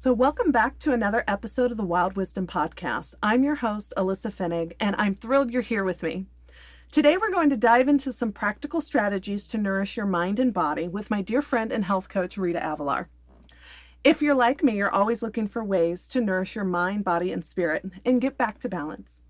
So, welcome back to another episode of the Wild Wisdom Podcast. I'm your host, Alyssa Finnig, and I'm thrilled you're here with me. Today, we're going to dive into some practical strategies to nourish your mind and body with my dear friend and health coach, Rita Avellar. If you're like me, you're always looking for ways to nourish your mind, body, and spirit and get back to balance.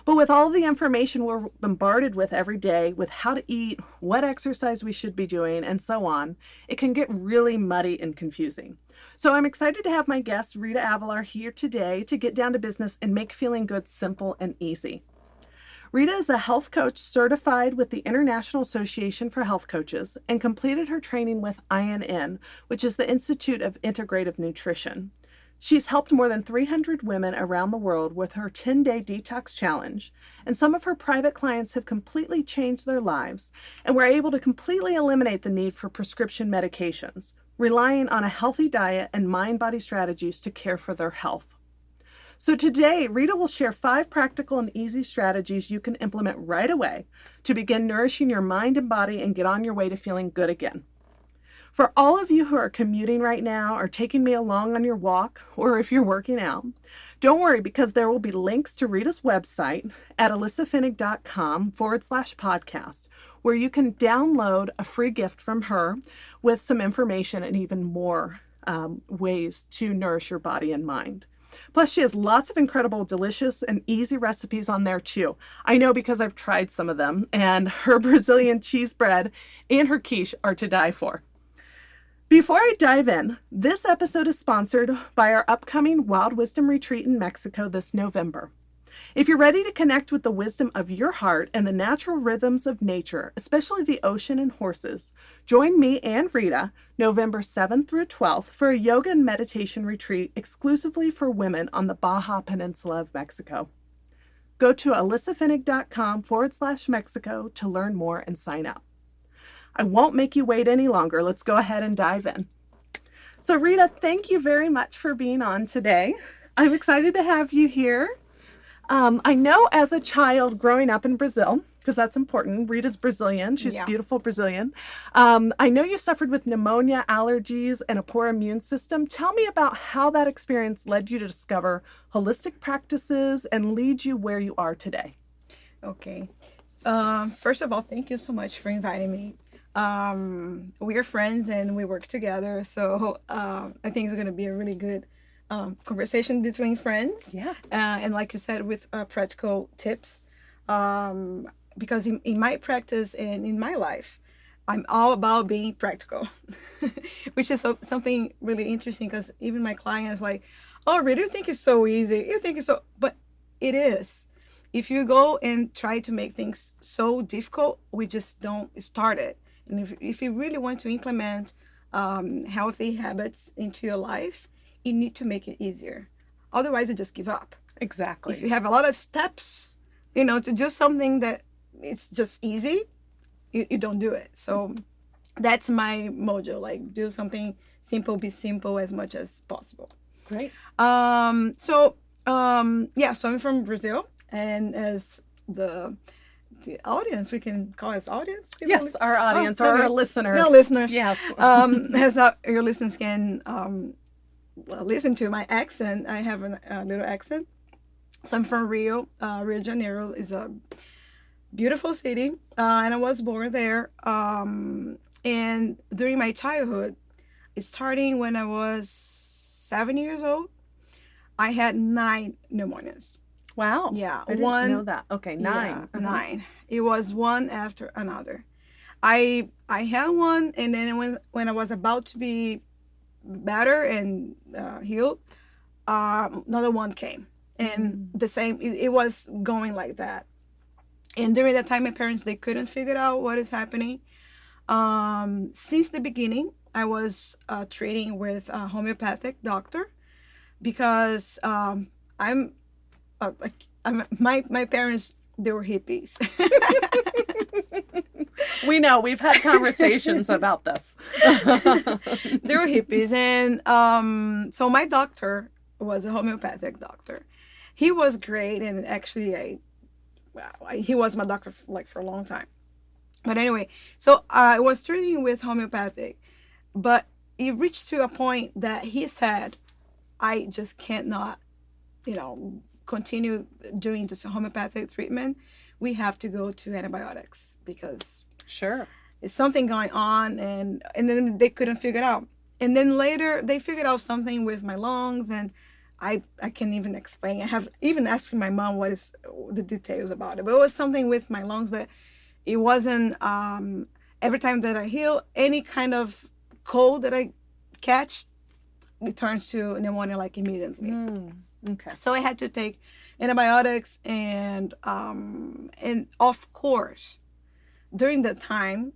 But with all the information we're bombarded with every day, with how to eat, what exercise we should be doing, and so on, it can get really muddy and confusing. So I'm excited to have my guest, Rita Avellar, here today to get down to business and make feeling good simple and easy. Rita is a health coach certified with the International Association for Health Coaches and completed her training with INN, which is the Institute of Integrative Nutrition. She's helped more than 300 women around the world with her 10-day detox challenge, and some of her private clients have completely changed their lives and were able to completely eliminate the need for prescription medications, relying on a healthy diet and mind-body strategies to care for their health. So today, Rita will share 5 practical and easy strategies you can implement right away to begin nourishing your mind and body and get on your way to feeling good again. For all of you who are commuting right now or taking me along on your walk, or if you're working out, don't worry because there will be links to Rita's website at alyssafinnig.com/podcast, where you can download a free gift from her with some information and even more ways to nourish your body and mind. Plus, she has lots of incredible, delicious, and easy recipes on there too. I know because I've tried some of them, and her Brazilian cheese bread and her quiche are to die for. Before I dive in, this episode is sponsored by our upcoming Wild Wisdom Retreat in Mexico this November. If you're ready to connect with the wisdom of your heart and the natural rhythms of nature, especially the ocean and horses, join me and Rita November 7th through 12th for a yoga and meditation retreat exclusively for women on the Baja Peninsula of Mexico. Go to alyssafinnig.com/Mexico to learn more and sign up. I won't make you wait any longer. Let's go ahead and dive in. So Rita, thank you very much for being on today. I'm excited to have you here. I know as a child growing up in Brazil, because that's important, Rita's Brazilian. She's beautiful Brazilian. I know you suffered with pneumonia, allergies, and a poor immune system. Tell me about how that experience led you to discover holistic practices and lead you where you are today. Okay. First of all, thank you so much for inviting me. We are friends and we work together, so I think it's going to be a really good conversation between friends. Yeah. And like you said, with practical tips, because in my practice and in my life, I'm all about being practical, which is something really interesting because even my clients like, oh, really? You think it's so easy? You think it's so, but it is. If you go and try to make things so difficult, we just don't start it. And if you really want to implement healthy habits into your life, you need to make it easier. Otherwise, you just give up. Exactly. If you have a lot of steps, to do something that it's just easy, you don't do it. So that's my mojo, like do something simple, be simple as much as possible. Great. So I'm from Brazil, and as the audience, we can call us audience? Yes, our audience or our listeners. No, listeners. Yes. As your listeners can listen to my accent, I have a little accent. So I'm from Rio. Rio de Janeiro is a beautiful city, and I was born there. And during my childhood, starting when I was 7 years old, I had 9 pneumonias. Wow. Yeah. I didn't know that. Okay, 9. Yeah, 9. It was one after another. I had one, and then when I was about to be better and healed, another one came. And the same, it was going like that. And during that time, my parents, they couldn't figure out what is happening. Since the beginning, I was treating with a homeopathic doctor because my parents, they were hippies. We know, we've had conversations about this. They were hippies. And so my doctor was a homeopathic doctor. He was great. And actually, he was my doctor for a long time. But anyway, so I was treating with homeopathic. But it reached to a point that he said, I just can't not, continue doing this homeopathic treatment. We have to go to antibiotics because Sure. it's something going on, and then they couldn't figure it out. And then later they figured out something with my lungs, and I can't even explain. I have even asked my mom what is the details about it, but it was something with my lungs that it wasn't. Every time that I heal any kind of cold that I catch, it turns to pneumonia like immediately. Okay. So I had to take antibiotics, and of course, during that time,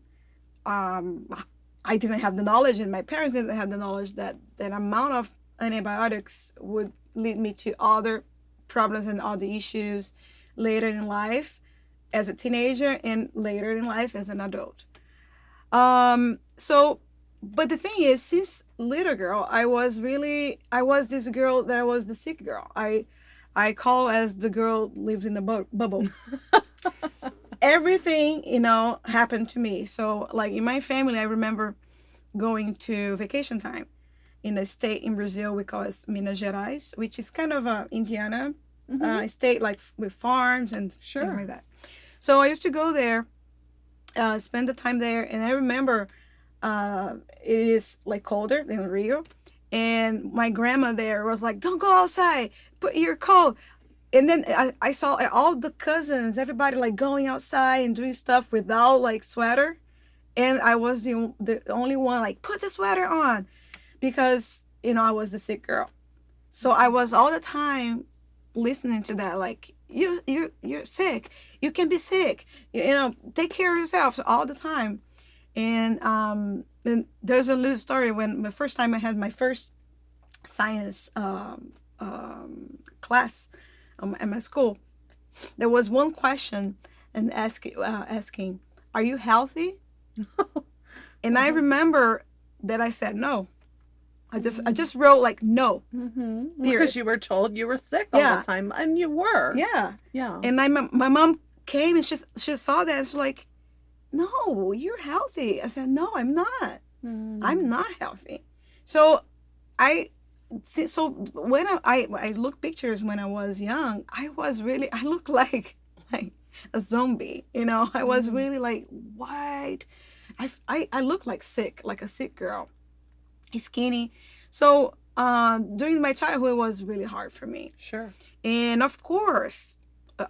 I didn't have the knowledge, and my parents didn't have the knowledge that that amount of antibiotics would lead me to other problems and other issues later in life as a teenager and later in life as an adult. So, but the thing is, since little girl, I was this girl that I was the sick girl. I call as the girl lives in the bubble. Everything, happened to me. So like in my family, I remember going to vacation time in a state in Brazil we call it Minas Gerais, which is kind of a Indiana state, like with farms and Sure. things like that. So I used to go there, spend the time there, and I remember it is like colder than Rio, and my grandma there was like, "Don't go outside, put your coat." And then I saw all the cousins, everybody like going outside and doing stuff without like sweater. And I was the only one like, put the sweater on, because, I was the sick girl. So I was all the time listening to that, like, you're sick. You can be sick. Take care of yourself all the time. And there's a little story when the first time I had my first science class at my school, there was one question and asking, "Are you healthy?" And I remember that I said no. I just wrote like no. Because you were told you were sick all the time, and you were. Yeah. Yeah. And my mom came and she saw that and she's like, "No, you're healthy." I said, "No, I'm not. I'm not healthy." So when I look pictures when I was young, I looked like a zombie. I was really like white. I looked like a sick girl, skinny. So during my childhood, it was really hard for me. Sure. And of course,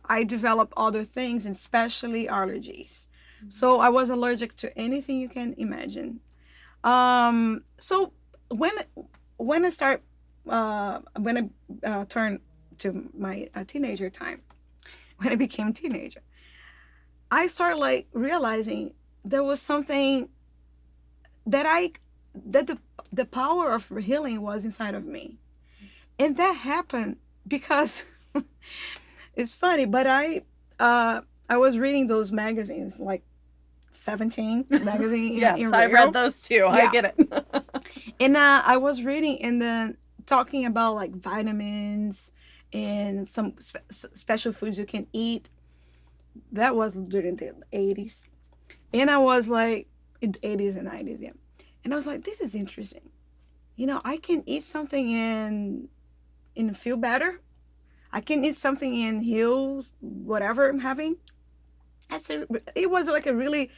I developed other things, and especially allergies. So I was allergic to anything you can imagine. So when I turned to my teenager time, when I became a teenager, I started like realizing there was something that the power of healing was inside of me. And that happened because it's funny, but I was reading those magazines, like 17 magazine. Yes, in I Rio. read those too. Yeah. I get it. And I was reading and then talking about like vitamins and some special foods you can eat. That was during the 80s. And I was like, in the 80s and 90s, yeah. And I was like, this is interesting. I can eat something and feel better. I can eat something and heal whatever I'm having. It was like a really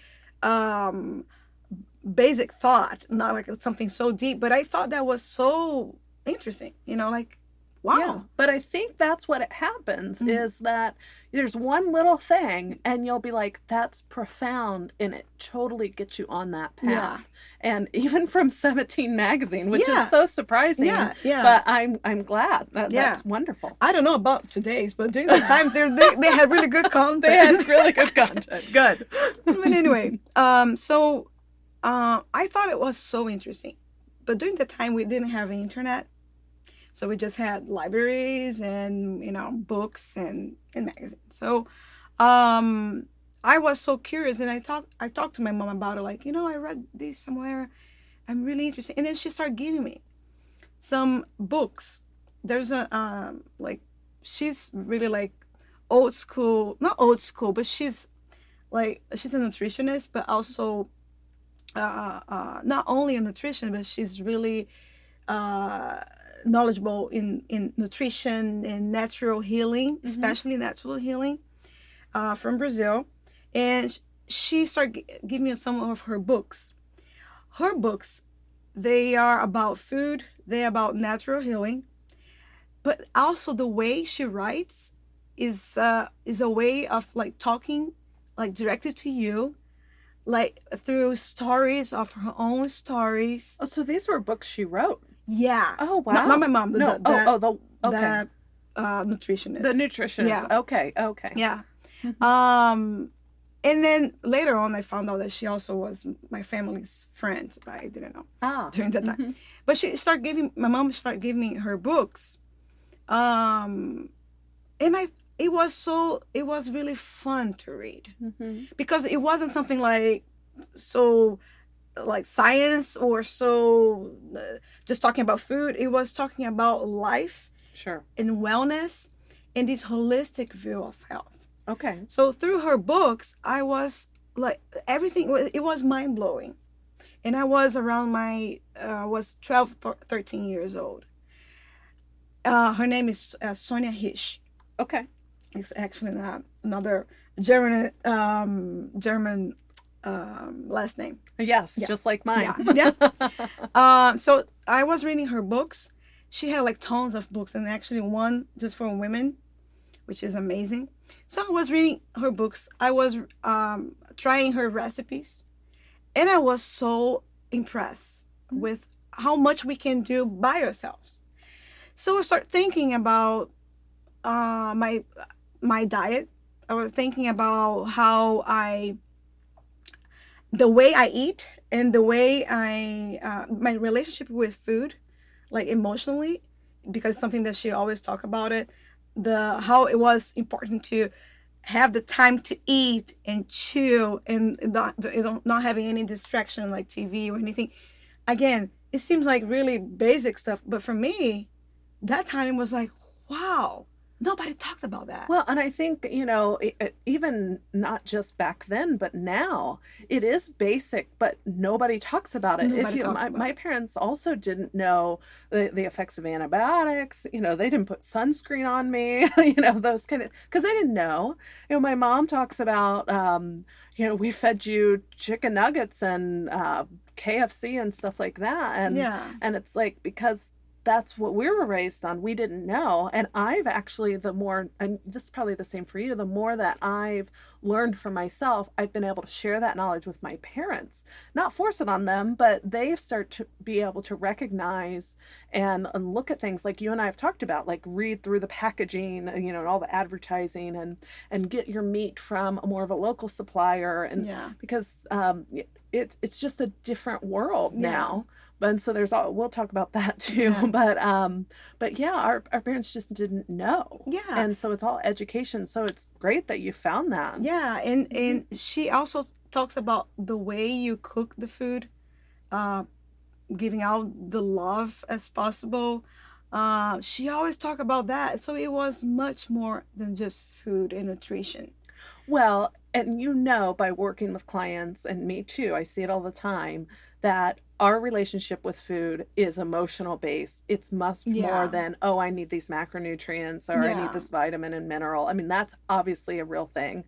basic thought, not like something so deep, but I thought that was so interesting, like, wow. Yeah, but I think that's what it happens is that there's one little thing and you'll be like, that's profound, and it totally gets you on that path. Yeah. And even from 17 magazine, which is so surprising. Yeah. But I'm glad. That's wonderful. I don't know about today's, but during the times they had really good content. They had really good content. Good. But anyway, so I thought it was so interesting. But during the time we didn't have internet. So we just had libraries and, books and magazines. So I was so curious, and I talked to my mom about it, like, I read this somewhere. I'm really interested. And then she started giving me some books. There's she's really like old school, not old school, but she's a nutritionist, but also not only a nutrition, but she's really knowledgeable in nutrition and natural healing, especially natural healing, from Brazil. And she started giving me some of her books. Her books, they are about food, they're about natural healing, but also the way she writes is a way of like talking like directed to you, like through stories of her own stories. Oh, so these were books she wrote. Yeah. Oh, wow. Not my mom. No. The nutritionist. The nutritionist. Yeah. Okay. Yeah. And then later on, I found out that she also was my family's friend, but I didn't know during that time. But my mom started giving me her books. And it was really fun to read because it wasn't something like science or just talking about food. It was talking about life, sure, and wellness, and this holistic view of health. Okay. So through her books, I was like, it was mind blowing. And I was was 12, 13 years old. Her name is Sonia Hisch. Okay. It's actually another German last name. Yes, yeah. Just like mine. Yeah. So I was reading her books. She had like tons of books, and actually one just for women, which is amazing. So I was reading her books. I was trying her recipes, and I was so impressed with how much we can do by ourselves. So I started thinking about my diet. I was thinking about the way I eat and the way my relationship with food, like emotionally, because something that she always talk about it, how it was important to have the time to eat and chew and not having any distraction like TV or anything. Again, it seems like really basic stuff, but for me, that time it was like, wow, nobody talked about that. Well, and I think, even not just back then, but now it is basic, but nobody talks about it. My parents also didn't know the effects of antibiotics. They didn't put sunscreen on me, those kind of, because they didn't know. My mom talks about, we fed you chicken nuggets and KFC and stuff like that. And it's like, because that's what we were raised on. We didn't know. And I've actually, and this is probably the same for you, the more that I've learned for myself, I've been able to share that knowledge with my parents, not force it on them, but they start to be able to recognize and look at things like you and I have talked about, like read through the packaging, and all the advertising and get your meat from more of a local supplier. And because it's just a different world now. And so we'll talk about that too. Yeah. But yeah, our parents just didn't know. Yeah. And so it's all education. So it's great that you found that. Yeah. And she also talks about the way you cook the food, giving out the love as possible. She always talked about that. So it was much more than just food and nutrition. Well, and by working with clients, and me too, I see it all the time, that our relationship with food is emotional based. It's much more than, I need these macronutrients or I need this vitamin and mineral. I mean, that's obviously a real thing,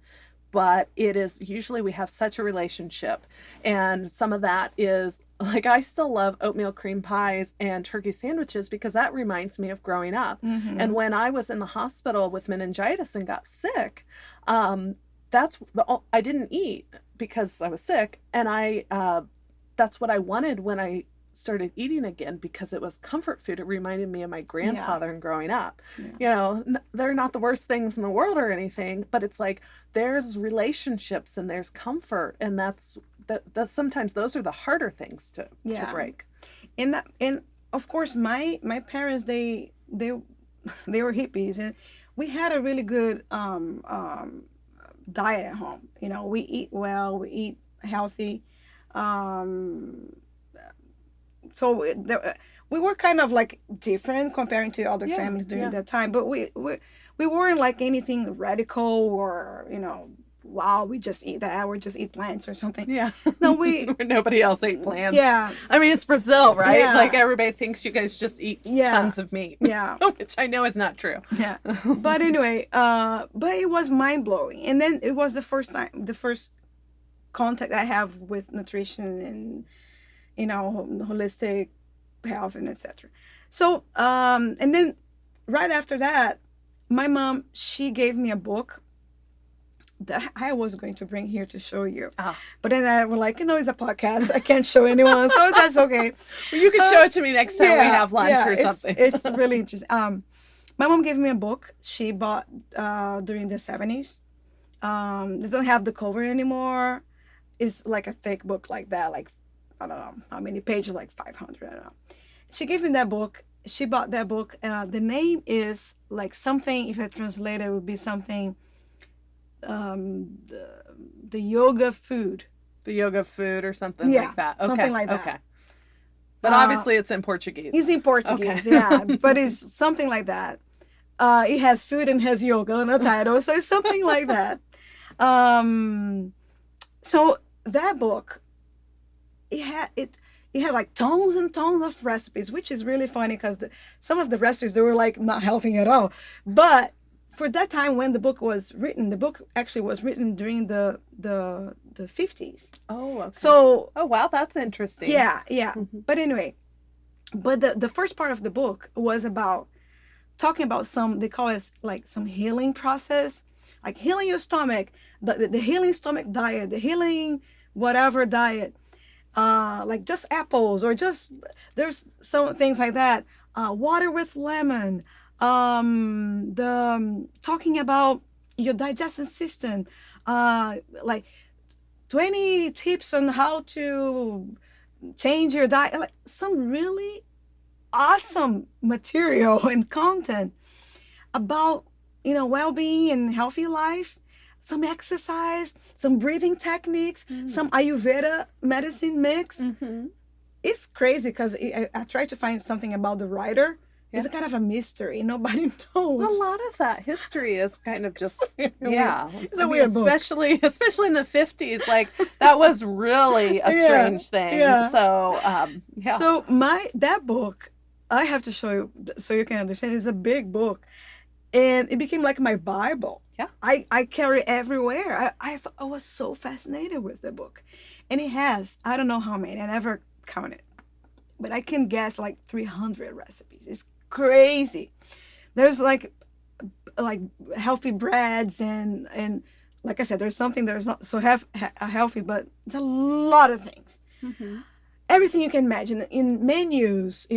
but it is usually we have such a relationship. And some of that is like, I still love oatmeal cream pies and turkey sandwiches because that reminds me of growing up. Mm-hmm. And when I was in the hospital with meningitis and got sick, I didn't eat because I was sick. And that's what I wanted when I started eating again, because it was comfort food. It reminded me of my grandfather and growing up. Yeah. They're not the worst things in the world or anything, but it's like there's relationships and there's comfort, and that's sometimes those are the harder things to break. And of course my parents they were hippies, and we had a really good diet at home. We eat well, we eat healthy. So we were kind of like different comparing to other families during that time, but we weren't like anything radical or wow, we just eat that, or just eat plants or something. Yeah. No, we, Nobody else ate plants. yeah, I mean, it's Brazil, right? Yeah. Like everybody thinks you guys just eat Yeah. tons of meat. Yeah. Which I know is not true. Yeah. But anyway, but it was mind blowing. And then it was the first contact I have with nutrition and, holistic health and etc. So, and then right after that, my mom, she gave me a book that I was going to bring here to show you. Ah. But then I was like, it's a podcast. I can't show anyone, so that's okay. Well, you can show it to me next time we have lunch or something. It's really interesting. My mom gave me a book she bought during the 70s. Doesn't have the cover anymore. It's like a thick book like that, like, I don't know how many pages, like 500, I don't know. She gave me that book. She bought that book. The name is like something, if I translate it, would be something, the yoga food. The yoga food or something Yeah, like that. Okay. something like that. Okay. But obviously it's in Portuguese. It's in Portuguese, Okay. yeah. But it's something like that. It has food and has yoga in the title, so it's something like that. So that book, it had like tons and tons of recipes, which is really funny because some of the recipes, they were like not healthy at all. But for that time when the book was written, the book actually was written during the 50s. Oh, okay. So, oh, wow, that's interesting. yeah. Mhm. But anyway, but the first part of the book was about talking about they call it like some healing process, like healing your stomach, the healing stomach diet, the healing whatever diet, like just apples, or just, there's some things like that, water with lemon, talking about your digestive system, like 20 tips on how to change your diet, like some really awesome material and content about, well-being and healthy life, some exercise, some breathing techniques, some Ayurveda medicine mix. Mm-hmm. It's crazy because I tried to find something about the writer. Yeah. It's a kind of a mystery. Nobody knows. A lot of that history is kind of just, It's yeah. It's a weird book. Especially in the 50s, like that was really a strange thing. yeah. So, yeah. So that book, I have to show you so you can understand. It's a big book, and it became like my Bible. Yeah. I carry it everywhere. I was so fascinated with the book, and it has, I don't know how many. I never counted, but I can guess like 300 recipes. It's crazy. There's like healthy breads and like I said, there's something that's not so healthy, but it's a lot of things. Mm-hmm. Everything you can imagine in menus,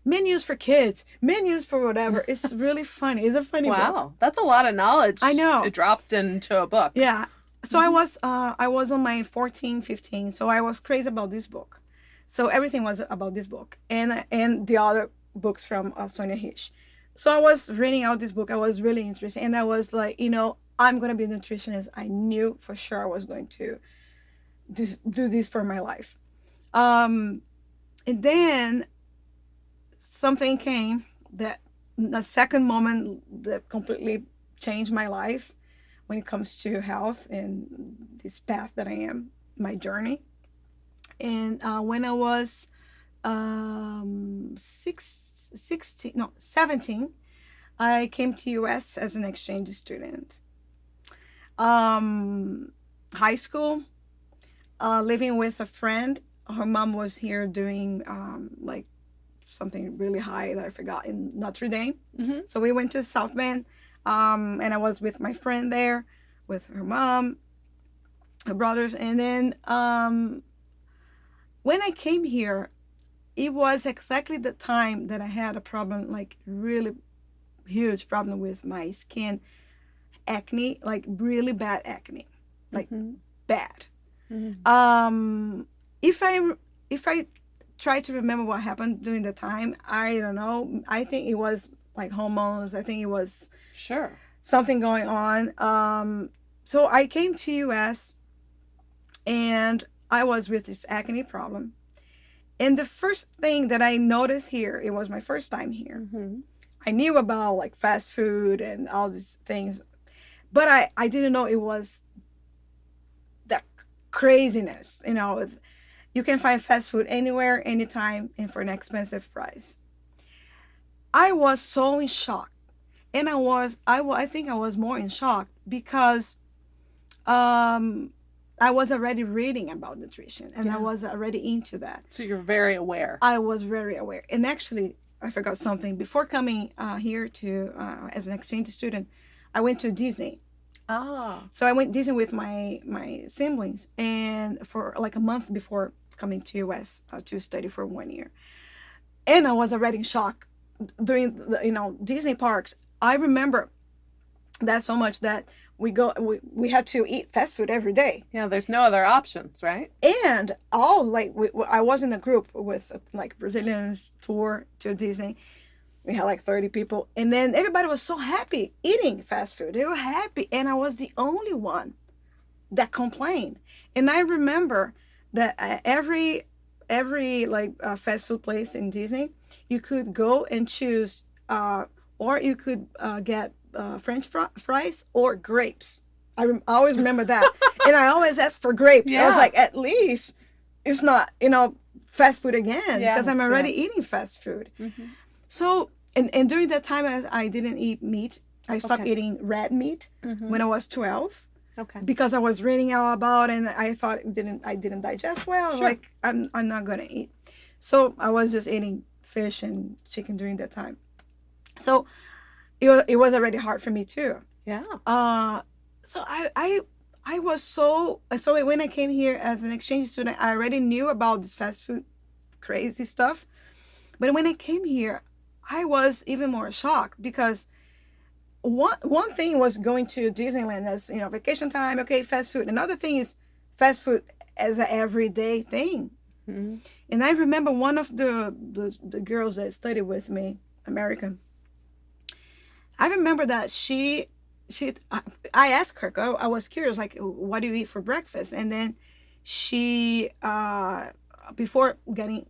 menus for kids, menus for whatever. It's really funny. It's a funny book. Wow, that's a lot of knowledge. I know. It dropped into a book. Yeah. So I was on my 14, 15. So I was crazy about this book. So everything was about this book and the other books from Sonia Hish. So I was reading out this book. I was really interested, and I was like, I'm gonna be a nutritionist. I knew for sure I was going to do this for my life. And then something came, that a second moment that completely changed my life when it comes to health and this path that I am, my journey. And when I was 17, I came to US as an exchange student. High school, living with a friend. Her mom was here doing like something really high that I forgot, in Notre Dame. Mm-hmm. So we went to South Bend, and I was with my friend there, with her mom, her brothers. And then when I came here, it was exactly the time that I had a problem, like really huge problem with my skin, acne, like really bad acne, like bad. Mm-hmm. If I try to remember what happened during the time, I don't know. I think it was like hormones. I think it was something going on. So I came to US, and I was with this acne problem. And the first thing that I noticed here, it was my first time here. Mm-hmm. I knew about like fast food and all these things, but I didn't know it was craziness. You can find fast food anywhere, anytime, and for an expensive price. I was so in shock, and I think I was more in shock because um, I was already reading about nutrition, and I was already into that. So you're very aware. I was very aware, and actually, I forgot something. Before coming here to as an exchange student, I went to Disney. Ah. So I went Disney with my siblings, and for like a month before coming to US to study for 1 year, and I was already in shock during the Disney parks. I remember that so much that we had to eat fast food every day. Yeah, there's no other options, right? And I was in a group with like Brazilians tour to Disney. We had like 30 people, and then everybody was so happy eating fast food. They were happy, and I was the only one that complained. And I remember that every like fast food place in Disney, you could go and choose, or you could get French fries or grapes. I always remember that, and I always asked for grapes. I was like, at least it's not fast food again, because I'm already eating fast food. Mm-hmm. So, and during that time, I didn't eat meat. I stopped eating red meat when I was 12. Okay. Because I was reading all about it, and I thought I didn't digest well. Sure. Like I'm not gonna eat. So I was just eating fish and chicken during that time. So it was already hard for me too. Yeah. So I was so when I came here as an exchange student, I already knew about this fast food crazy stuff. But when I came here, I was even more shocked, because one thing was going to Disneyland as vacation time, okay, fast food. Another thing is fast food as an everyday thing. Mm-hmm. And I remember one of the girls that studied with me, American. I remember that I asked her, I was curious, like, what do you eat for breakfast? And then she before going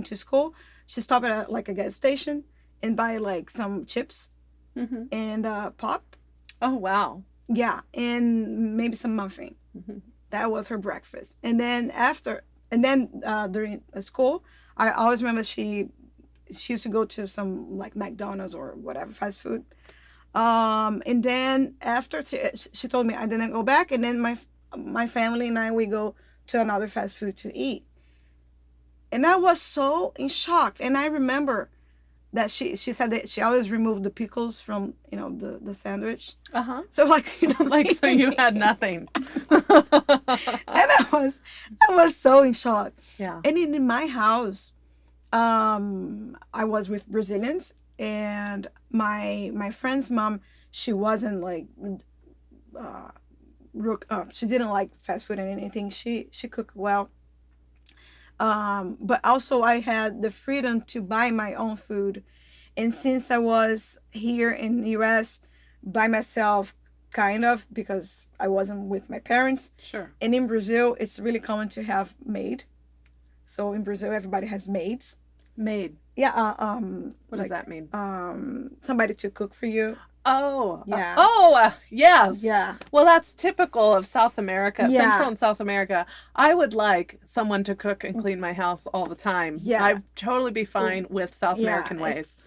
to school, she stopped at like a gas station and buy like some chips. Mm-hmm. And pop. Oh, wow. Yeah, and maybe some muffin. Mm-hmm. That was her breakfast. And then during school, I always remember she used to go to some like McDonald's or whatever fast food. And then after she told me I didn't go back, and then my family and I, we go to another fast food to eat. And I was so in shock. And I remember that she said that she always removed the pickles from the sandwich. So like so you had nothing. And I was so in shock. Yeah. And in my house, I was with Brazilians, and my friend's mom, she wasn't like she didn't like fast food and anything. She cooked well. But also I had the freedom to buy my own food. And since I was here in the US by myself, kind of, because I wasn't with my parents. Sure. And in Brazil, it's really common to have maid. So in Brazil, everybody has maids. Maid. Yeah. What does that mean? Somebody to cook for you. Oh. Yeah. Yes. Yeah. Well, that's typical of South America, Yeah. Central and South America. I would like someone to cook and clean my house all the time. Yeah. I'd totally be fine with South American ways.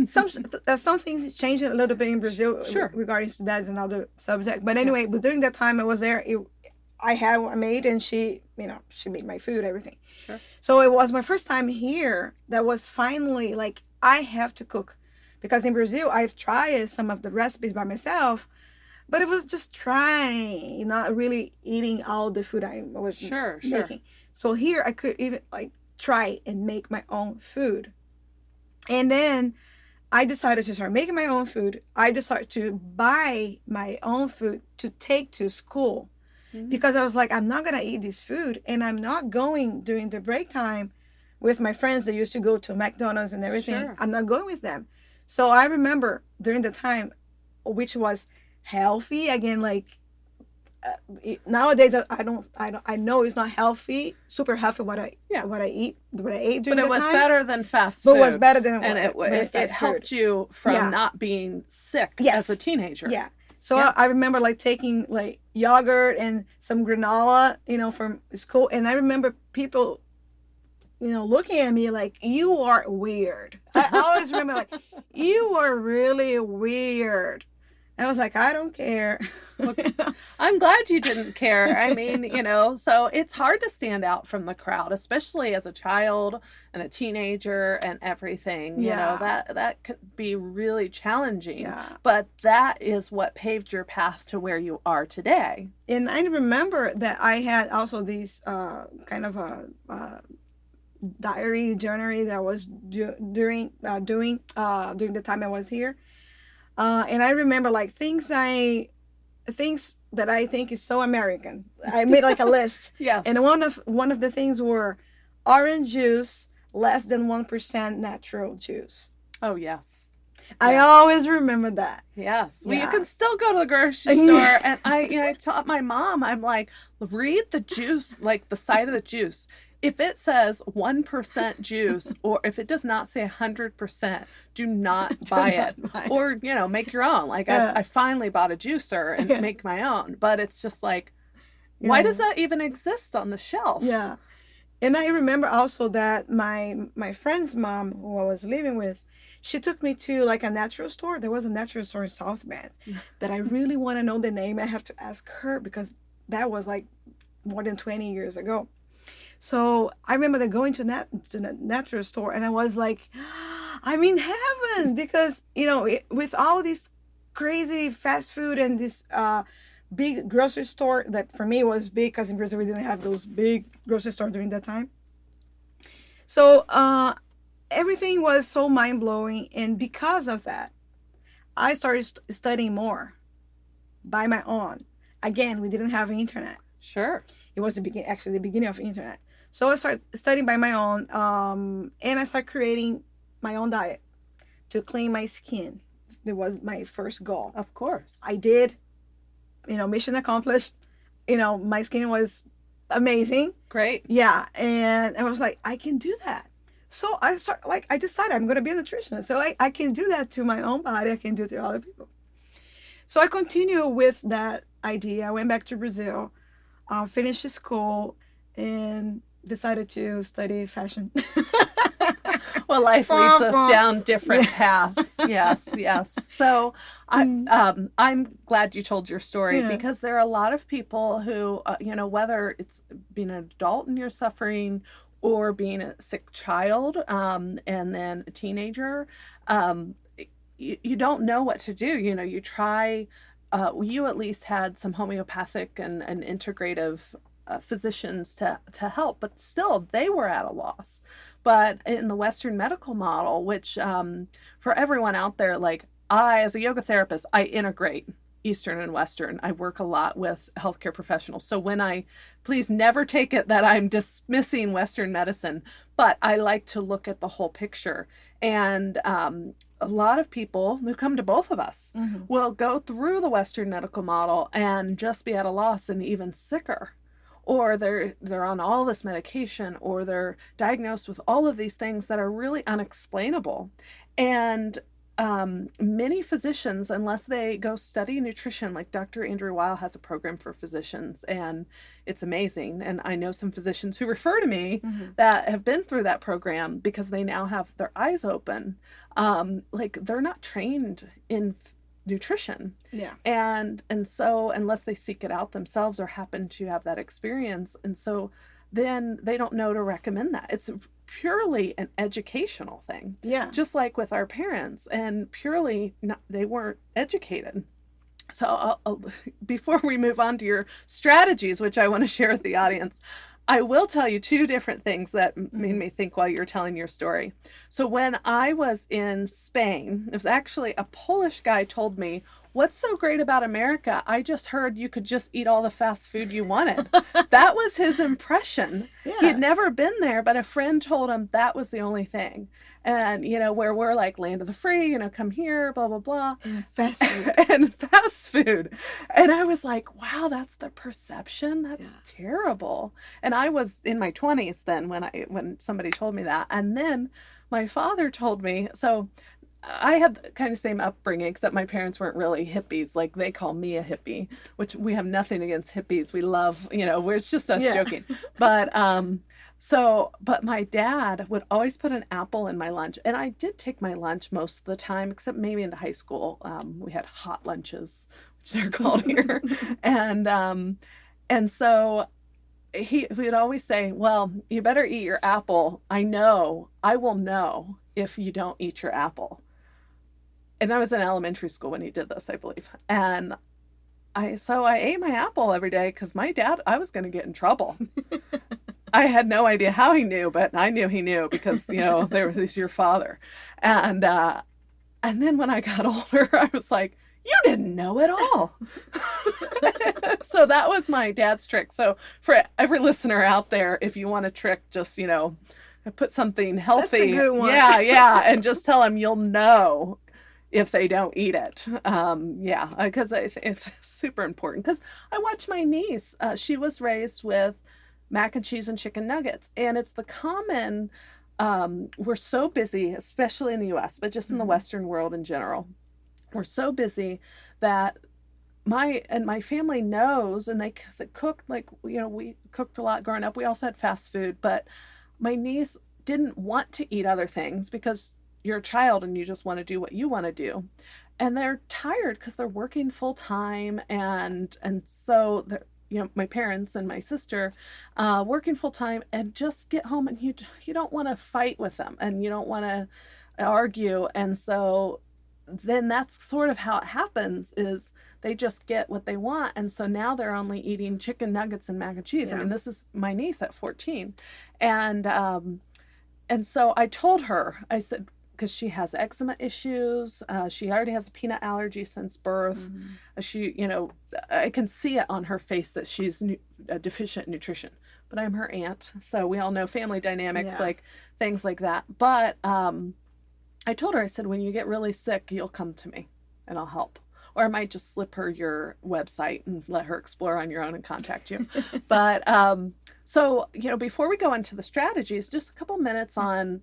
Some things changed a little bit in Brazil. Sure. Regarding to that's another subject. But anyway, but during that time I was there, I had a maid, and she made my food, everything. Sure. So it was my first time here that was finally like, I have to cook. Because in Brazil, I've tried some of the recipes by myself, but it was just trying, not really eating all the food I was making. So here I could even like try and make my own food. And then I decided to start making my own food. I decided to buy my own food to take to school. Mm-hmm. Because I was like, I'm not going to eat this food, and I'm not going during the break time with my friends that used to go to McDonald's and everything. Sure. I'm not going with them. So I remember during the time, which was healthy again, like nowadays I know it's not healthy, super healthy what I ate during but the time. But it was better than fast food. But it was better than and it helped you from not being sick as a teenager. Yeah. So Yeah. I remember like taking like yogurt and some granola, from school. And I remember people, looking at me like, you are weird. I always remember like, you are really weird. And I was like, I don't care. Okay. I'm glad you didn't care. I mean, so it's hard to stand out from the crowd, especially as a child and a teenager and everything. Yeah. That could be really challenging. Yeah. But that is what paved your path to where you are today. And I remember that I had also these kind of a diary journal that I was doing during the time I was here. And I remember like things that I think is so American. I made like a list. Yes. And one of the things were orange juice, less than 1% natural juice. Oh, yes. I always remember that. Yes. Well, Yeah. you can still go to the grocery store. And I taught my mom, I'm like, read the juice, like the side of the juice. If it says 1% juice, or if it does not say 100%, do not buy it. Or, make your own. Like I finally bought a juicer and make my own. But it's just like, why does that even exist on the shelf? Yeah. And I remember also that my friend's mom, who I was living with, she took me to like a natural store. There was a natural store in South Bend that I really want to know the name. I have to ask her because that was like more than 20 years ago. So I remember that going to the natural store, and I was like, I'm in heaven because, with all this crazy fast food and this big grocery store that for me was big because in Brazil we didn't have those big grocery stores during that time. So everything was so mind-blowing. And because of that, I started studying more by my own. Again, we didn't have internet. Sure. It was the beginning of internet. So I started studying by my own, and I started creating my own diet to clean my skin. It was my first goal. Of course. I did, mission accomplished. My skin was amazing. Great. Yeah, and I was like, I can do that. So I decided I'm going to be a nutritionist. So I can do that to my own body. I can do it to other people. So I continue with that idea. I went back to Brazil, finished school, and decided to study fashion. Well, life leads us down different paths. Yes. So I'm glad you told your story because there are a lot of people who, whether it's being an adult and you're suffering or being a sick child and then a teenager, you don't know what to do. You try, you at least had some homeopathic and integrative physicians to help, but still they were at a loss. But in the Western medical model, which for everyone out there, like I, as a yoga therapist, I integrate Eastern and Western. I work a lot with healthcare professionals. So please never take it that I'm dismissing Western medicine, but I like to look at the whole picture. And a lot of people who come to both of us will go through the Western medical model and just be at a loss and even sicker. Or they're on all this medication, or they're diagnosed with all of these things that are really unexplainable. And many physicians, unless they go study nutrition, like Dr. Andrew Weil has a program for physicians, and it's amazing. And I know some physicians who refer to me that have been through that program because they now have their eyes open. Like they're not trained in nutrition. Yeah. And so unless they seek it out themselves or happen to have that experience, and so then they don't know to recommend that. It's purely an educational thing. Yeah. Just like with our parents, and purely they weren't educated. So before we move on to your strategies, which I want to share with the audience, I will tell you two different things that made me think while you were telling your story. So when I was in Spain, it was actually a Polish guy told me, "What's so great about America? I just heard you could just eat all the fast food you wanted." That was his impression. Yeah. He'd never been there, but a friend told him that was the only thing. And, where we're like land of the free, come here, blah, blah, blah. Fast food. And fast food. And I was like, wow, that's the perception. That's terrible. And I was in my 20s then when somebody told me that. And then my father told me, so I had kind of same upbringing, except my parents weren't really hippies. Like they call me a hippie, which we have nothing against hippies. We love, where it's just us Yeah. joking. But but my dad would always put an apple in my lunch, and I did take my lunch most of the time, except maybe into high school. We had hot lunches, which they're called here, and so he would always say, "Well, you better eat your apple. I will know if you don't eat your apple." And I was in elementary school when he did this, I believe. And I ate my apple every day because my dad, I was going to get in trouble. I had no idea how he knew, but I knew he knew because, he's your father. And then when I got older, I was like, you didn't know at all. So that was my dad's trick. So for every listener out there, if you want a trick, just, put something healthy. That's a good one. Yeah. And just tell them you'll know if they don't eat it. Because it's super important. Because I watch my niece. She was raised with mac and cheese and chicken nuggets. And it's the common, we're so busy, especially in the US, but just in the Western world in general. We're so busy that my family knows, and they cook, like, we cooked a lot growing up. We also had fast food, but my niece didn't want to eat other things because you're a child and you just want to do what you want to do. And they're tired because they're working full time. And so my parents and my sister working full time, and just get home, and you don't want to fight with them, and you don't want to argue. And so then that's sort of how it happens, is they just get what they want. And so now they're only eating chicken nuggets and mac and cheese. Yeah. I mean, this is my niece at 14. And so I told her, I said, because she has eczema issues. She already has a peanut allergy since birth. She, I can see it on her face that she's deficient in nutrition. But I'm her aunt, so we all know family dynamics, like things like that. But I told her, I said, when you get really sick, you'll come to me and I'll help. Or I might just slip her your website and let her explore on your own and contact you. But so, before we go into the strategies, just a couple minutes on,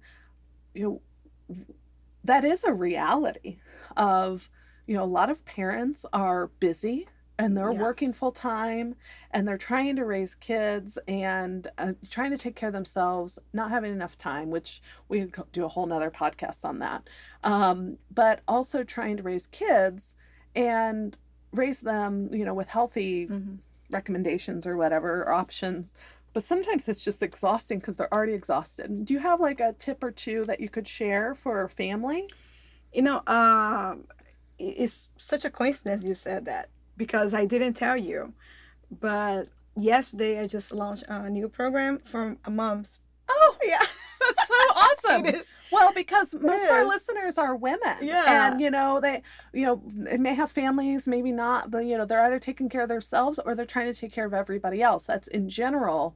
that is a reality of, a lot of parents are busy and they're working full time, and they're trying to raise kids and trying to take care of themselves, not having enough time, which we could do a whole nother podcast on that. But also trying to raise kids and raise them, with healthy recommendations or whatever, or options. But sometimes it's just exhausting because they're already exhausted. Do you have like a tip or two that you could share for a family? It's such a coincidence you said that, because I didn't tell you, but yesterday I just launched a new program for moms. Oh, yeah. That's so awesome. It is. Well, because most of our listeners are women. Yeah. And, they may have families, maybe not, but, they're either taking care of themselves or they're trying to take care of everybody else. That's in general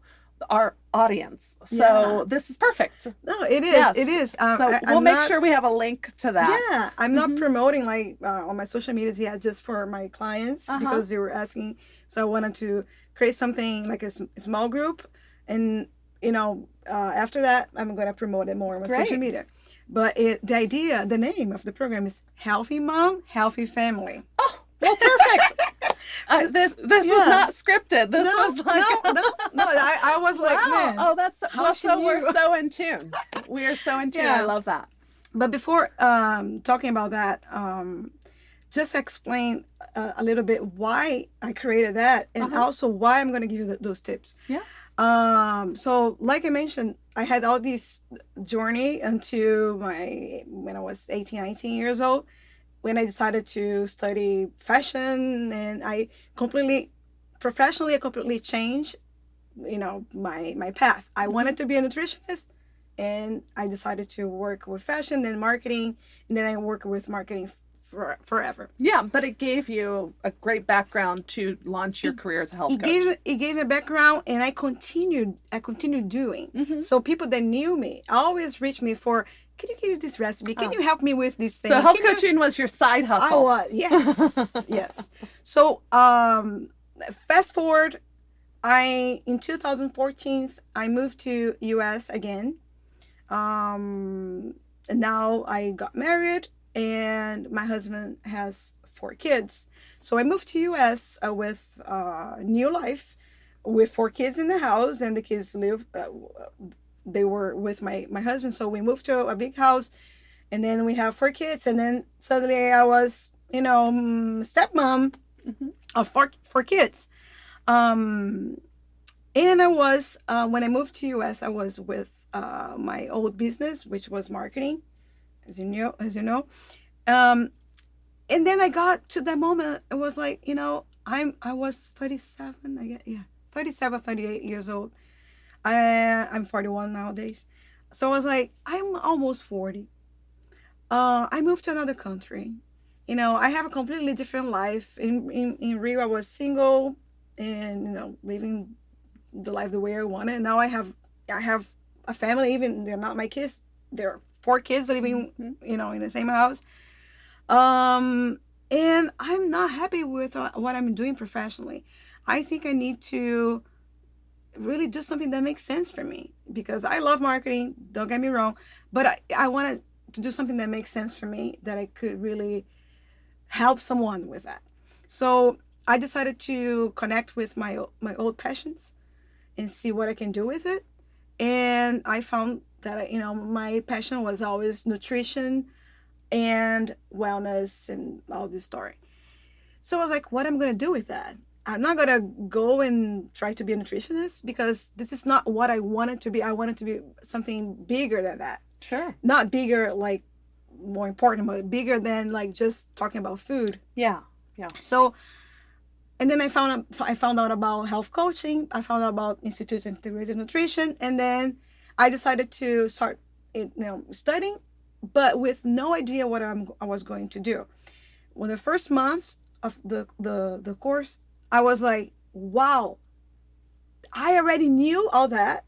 our audience. So this is perfect. No, it is. Yes. It is. So we'll make sure we have a link to that. Yeah. I'm not promoting on my social medias yet, just for my clients, because they were asking. So I wanted to create something like a small group, and after that, I'm going to promote it more on my social media. But the name of the program is Healthy Mom, Healthy Family. Oh, well, perfect. This was not scripted. This was like... No. I was like, wow. Man. Oh, we're so in tune. We are so in tune. I love that. But before talking about that, just explain a little bit why I created that, and also why I'm going to give you those tips. Yeah. So like I mentioned, I had all this journey until when I was 18, 19 years old, when I decided to study fashion, and I completely changed, my path. I wanted to be a nutritionist, and I decided to work with fashion and marketing, and then I worked with marketing forever. Yeah, but it gave you a great background to launch your career as a health coach. It gave a background, and I continued doing. So people that knew me always reached me for, can you give this recipe? Can you help me with this thing? So health coaching was your side hustle. I was, yes, yes. So fast forward, in 2014, I moved to US again. And now I got married. and my husband has 4 kids. So I moved to US with new life, with 4 kids in the house, and the kids live. They were with my husband, so we moved to a big house, and then we have 4 kids, and then suddenly I was, stepmom Mm-hmm. of four kids. Um, and I was when I moved to US, I was with my old business, which was marketing, as you know. Um, and then I got to that moment. It was like, I was 37. I get, yeah, 37, 38 years old. I'm 41 nowadays. So I was like, I'm almost 40. I moved to another country. I have a completely different life. In Rio, I was single and, living the life the way I wanted. And now I have a family. Even they're not my kids. There are 4 kids living, Mm-hmm. in the same house. And I'm not happy with what I'm doing professionally. I think I need to really do something that makes sense for me, because I love marketing, don't get me wrong, but I wanted to do something that makes sense for me, that I could really help someone with that. So I decided to connect with my old passions and see what I can do with it. And I found that my passion was always nutrition and wellness and all this story. So I was like, what am I going to do with that? I'm not going to go and try to be a nutritionist, because this is not what I wanted to be. I wanted to be something bigger than that. Sure. Not bigger, like more important, but bigger than like just talking about food. Yeah. Yeah. So, and then I found out about health coaching. I found out about Institute of Integrative Nutrition, and then I decided to start, studying, but with no idea what I was going to do. When the first month of the course, I was like, wow, I already knew all that.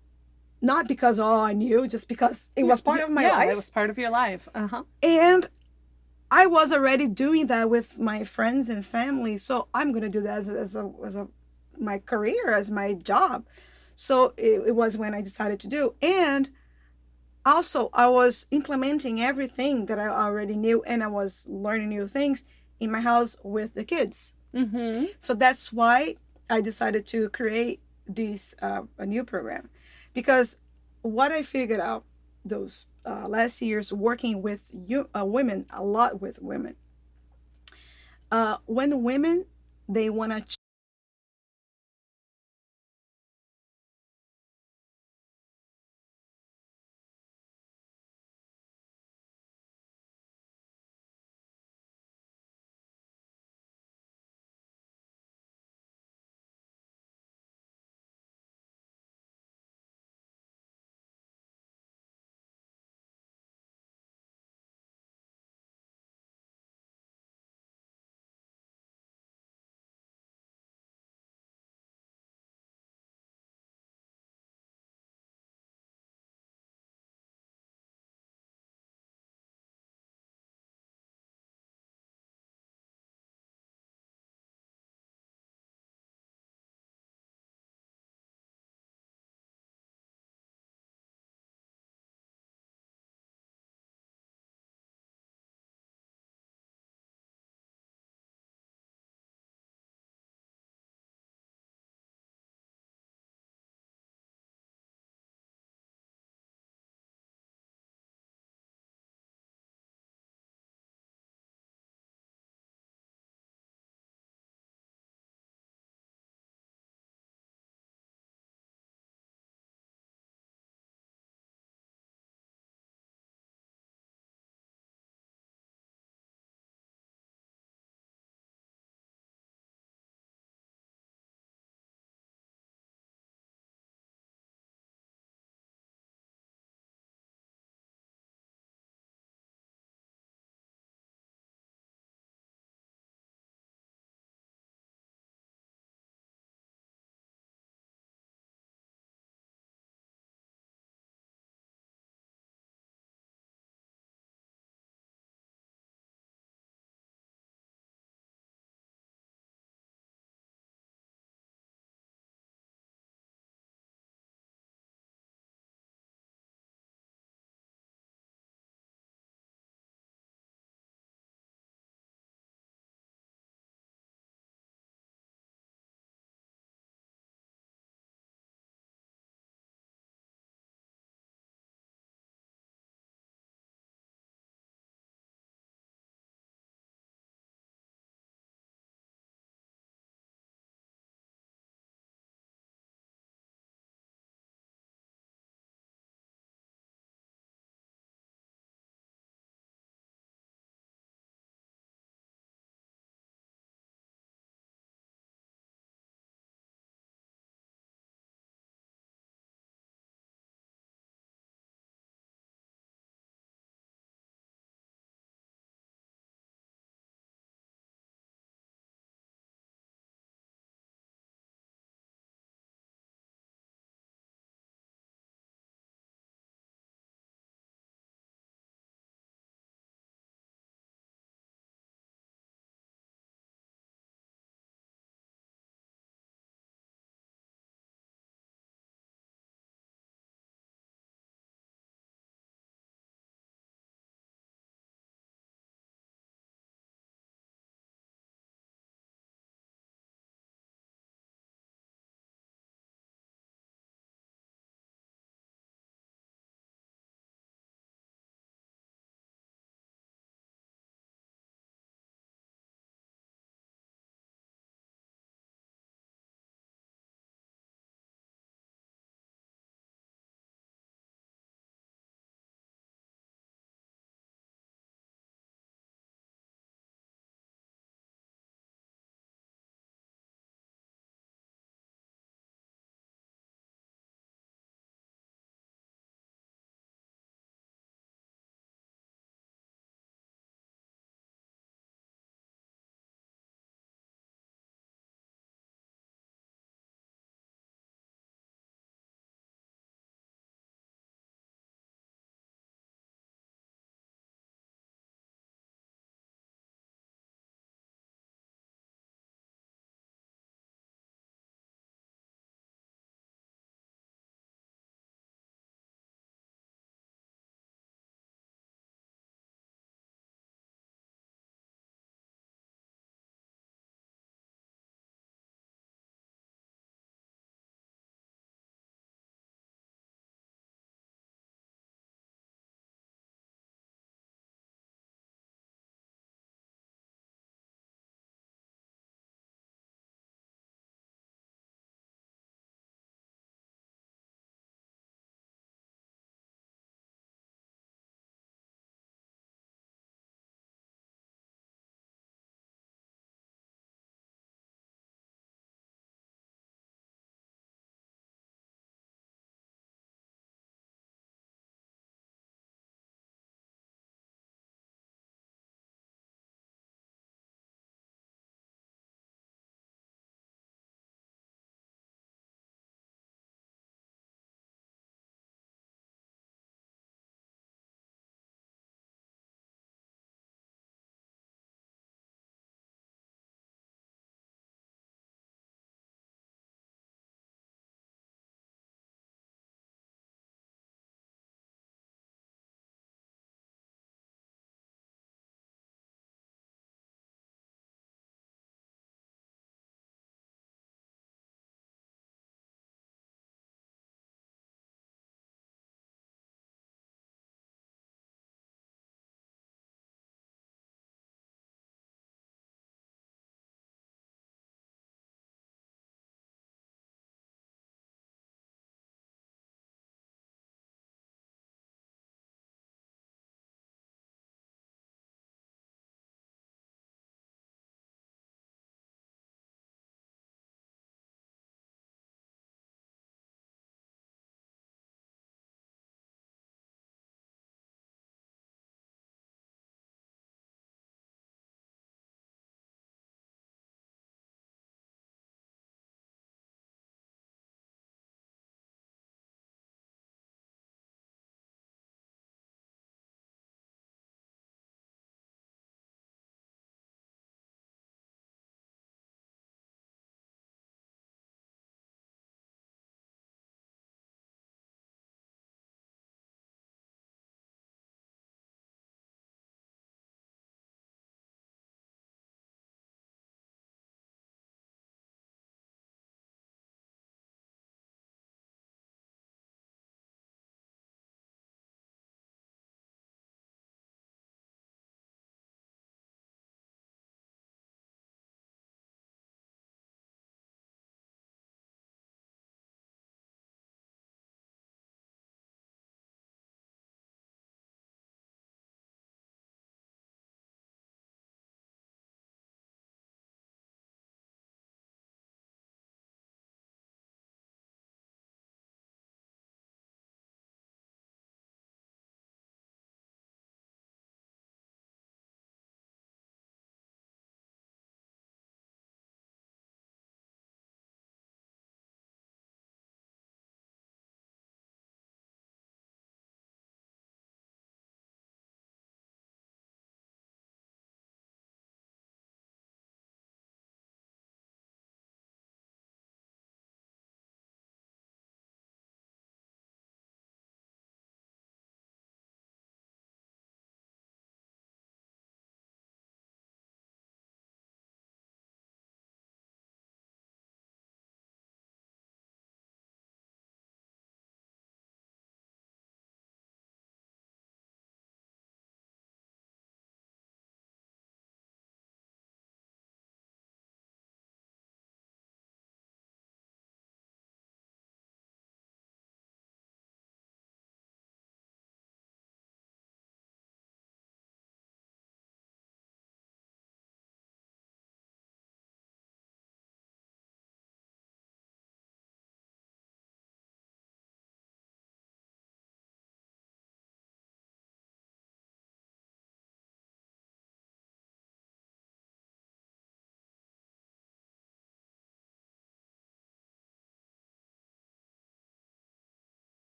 Not because I knew, just because it was part of my Yeah, life. it was part of your life. Uh-huh. And I was already doing that with my friends and family. So I'm going to do that as my career, as my job. So it was when I decided to do. And also, I was implementing everything that I already knew, and I was learning new things in my house with the kids. Mm-hmm. So that's why I decided to create this a new program, because what I figured out those last years working with women, a lot with women, when women, they want to